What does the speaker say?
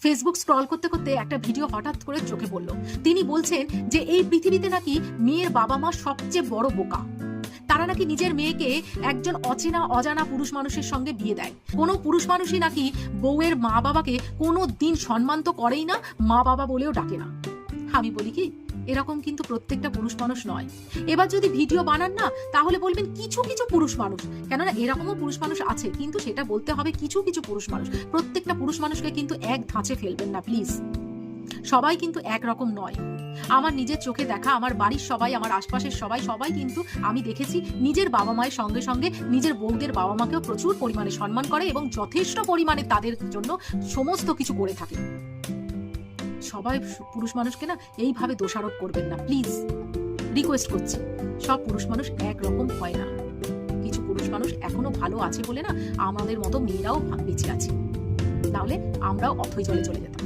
Facebook scroll করতে করতে একটা ভিডিও হঠাৎ করে চোখে পড়লো। তিনি বলছেন যে এই পৃথিবীতে নাকি মেয়ের বাবা মা সবচেয়ে বড় বোকা। তারা নাকি নিজের মেয়েকে একজন অচেনা অজানা পুরুষ মানুষের সঙ্গে বিয়ে দেয়। কোনো পুরুষ মানুষই নাকি বউয়ের মা বাবাকে কোনো দিন সম্মান তো করেই না, মা বাবা বলেও ডাকে না। আমি বলি কি, এরকম কিন্তু প্রত্যেকটা পুরুষ মানুষ নয়। এবার যদি ভিডিও বানান না, তাহলে বলবেন কিছু কিছু পুরুষ মানুষ, কেননা এরকমও পুরুষ মানুষ আছে, কিন্তু সেটা বলতে হবে কিছু কিছু পুরুষ মানুষ। প্রত্যেকটা পুরুষ মানুষকে কিন্তু এক ধাঁচে ফেলবেন না প্লিজ। সবাই কিন্তু একরকম নয়। আমার নিজের চোখে দেখা, আমার বাড়ির সবাই, আমার আশপাশের সবাই কিন্তু আমি দেখেছি নিজের বাবা মায়ের সঙ্গে সঙ্গে নিজের বউদের বাবা মাকেও প্রচুর পরিমাণে সম্মান করে এবং যথেষ্ট পরিমাণে তাদের জন্য সমস্ত কিছু করে থাকে। সবাই পুরুষ মানুষকে না এইভাবে দোষারোপ করবেন না প্লিজ, রিকোয়েস্ট করছি। সব পুরুষ মানুষ একরকম হয় না। কিছু পুরুষ মানুষ এখনো ভালো আছে বলে না আমাদের মতো মেয়েরাও বেঁচে আছে, তাহলে আমরাও অথৈ জলে চলে যেতাম।